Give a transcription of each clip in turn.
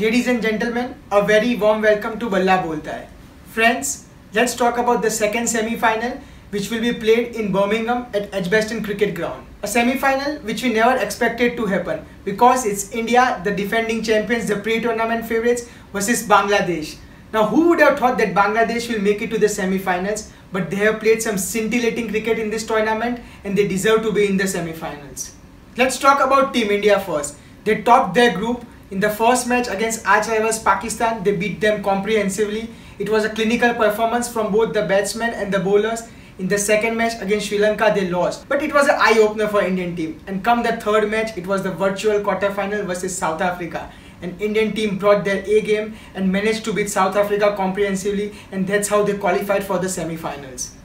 Ladies and gentlemen, a very warm welcome to Balla Bolta. Friends, let's talk about the second semi-final which will be played in Birmingham at IndvsBan cricket ground. A semi-final which we never expected to happen because it's India, the defending champions, the pre-tournament favourites versus Bangladesh. Now who would have thought that Bangladesh will make it to the semi-finals, but they have played some scintillating cricket in this tournament and they deserve to be in the semi-finals. Let's talk about Team India first. They topped their group. In the first match against arch rivals Pakistan, they beat them comprehensively. It was a clinical performance from both the batsmen and the bowlers. In the second match against Sri Lanka, they lost. But it was an eye-opener for Indian team. And come the third match, it was the virtual quarter-final versus South Africa. And Indian team brought their A game and managed to beat South Africa comprehensively, and that's how they qualified for the semi-finals.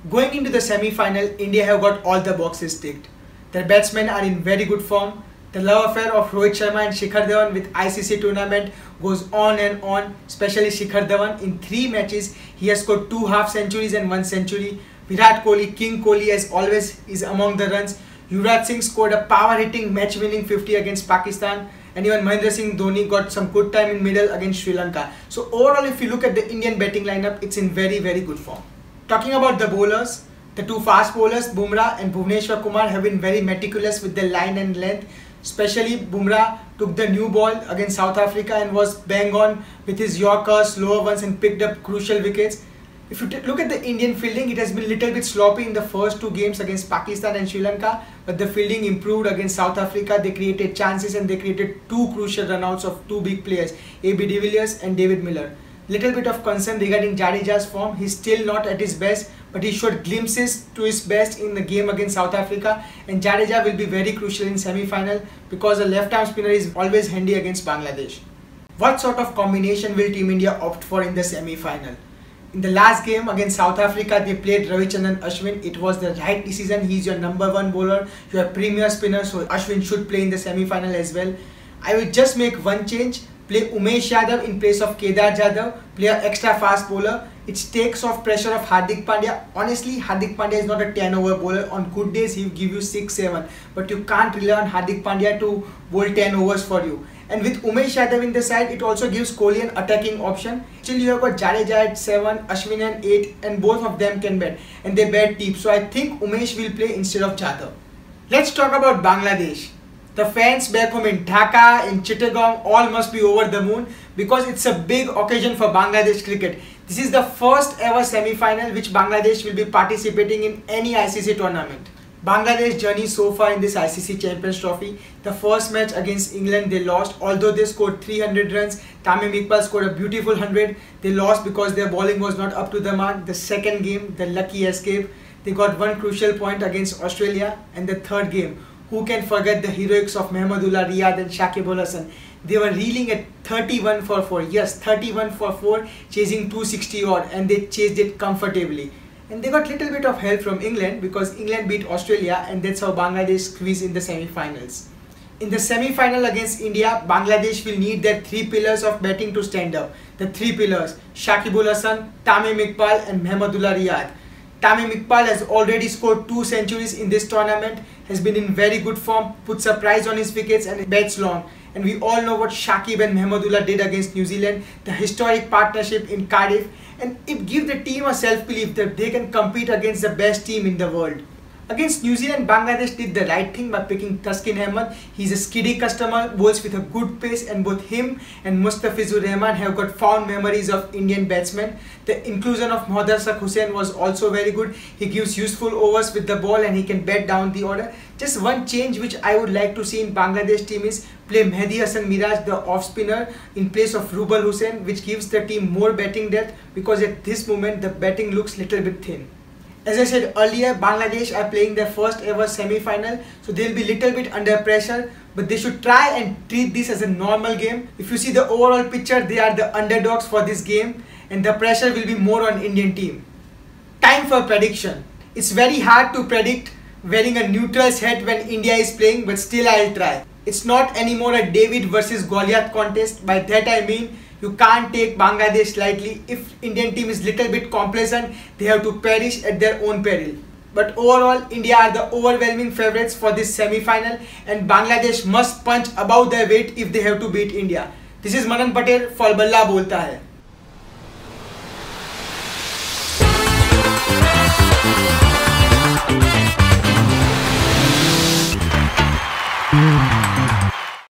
Going into the semi-final, India have got all the boxes ticked. Their batsmen are in very good form. The love affair of Rohit Sharma and Shikhar Dhawan with ICC tournament goes on and on, especially Shikhar Dhawan. In 3 matches, he has scored 2 half centuries and 1 century. ViratKohli, King Kohli as always is among the runs. Yuvraj Singh scored a power-hitting match-winning 50 against Pakistan. And even Mahendra Singh Dhoni got some good time in middle against Sri Lanka. So overall, if you look at the Indian batting lineup, it's in very good form. Talking about the bowlers, the 2 fast bowlers, Bumrah and Bhuvneshwar Kumar, have been very meticulous with their line and length. Especially Bumrah took the new ball against South Africa and was bang on with his Yorkers, slower ones, and picked up crucial wickets. If you look at the Indian fielding, it has been a little bit sloppy in the first 2 games against Pakistan and Sri Lanka, but the fielding improved against South Africa. They created chances and they created 2 crucial runouts of 2 big players, A.B. de Villiers and David Miller. Little bit of concern regarding Jadeja's form. He's still not at his best, but he showed glimpses to his best in the game against South Africa, and Jadeja will be very crucial in semi-final because a left-arm spinner is always handy against Bangladesh. What sort of combination will Team India opt for in the semi-final? In the last game against South Africa, they played Ravichandran Ashwin. It was the right decision. He's your #1 bowler, your premier spinner, so Ashwin should play in the semi-final as well. I will just make one change. Play Umesh Yadav in place of Kedar Jadhav, play an extra fast bowler. It takes off pressure of Hardik Pandya. Honestly, Hardik Pandya is not a 10-over bowler. On good days, he will give you 6-7. But you can't rely on Hardik Pandya to bowl 10 overs for you. And with Umesh Yadav in the side, it also gives Kohli an attacking option. Still, you have got Jadeja at 7, Ashwin at 8, and both of them can bat. And they bat deep. So I think Umesh will play instead of Jadhav. Let's talk about Bangladesh. The fans back home in Dhaka, in Chittagong, all must be over the moon because it's a big occasion for Bangladesh cricket. This is the first ever semi-final which Bangladesh will be participating in any ICC tournament. Bangladesh journey so far in this ICC Champions Trophy. The first match against England they lost, although they scored 300 runs. Tamim Iqbal scored a beautiful 100. They lost because their bowling was not up to the mark. The second game, the lucky escape. They got 1 crucial point against Australia, and the third game. Who can forget the heroics of Mahmudullah Riyad and Shakib Al Hasan? They were reeling at 31 for 4. Yes, 31 for 4, chasing 260 odd, and they chased it comfortably. And they got little bit of help from England because England beat Australia, and that's how Bangladesh squeezed in the semi-finals. In the semi-final against India, Bangladesh will need their 3 pillars of batting to stand up. The 3 pillars, Shakib Al Hasan, Tamim Iqbal and Mahmudullah Riyad. Tamim Iqbal has already scored 2 centuries in this tournament, has been in very good form, puts a price on his wickets and bats long. And we all know what Shakib and Mahmudullah did against New Zealand, the historic partnership in Cardiff, and it gives the team a self-belief that they can compete against the best team in the world. Against New Zealand, Bangladesh did the right thing by picking Taskin Ahmed. He's a skiddy customer, bowls with a good pace, and both him and Mustafizur Rahman have got fond memories of Indian batsmen. The inclusion of Mohammad Hussain was also very good. He gives useful overs with the ball and he can bat down the order. Just one change which I would like to see in Bangladesh team is play Mehdi Hasan Miraj, the off spinner, in place of Rubal Hussain, which gives the team more batting depth because at this moment the batting looks little bit thin. As I said earlier, Bangladesh are playing their first ever semi-final, so they'll be little bit under pressure, but they should try and treat this as a normal game. If you see the overall picture, they are the underdogs for this game and the pressure will be more on Indian team. Time for prediction. It's very hard to predict wearing a neutral's hat when India is playing, but still I'll try. It's not anymore a David versus Goliath contest. By that I mean you can't take Bangladesh lightly. If Indian team is little bit complacent, they have to perish at their own peril. But overall, India are the overwhelming favourites for this semi-final, and Bangladesh must punch above their weight if they have to beat India. This is Manan Patel for Balla Bolta Hai.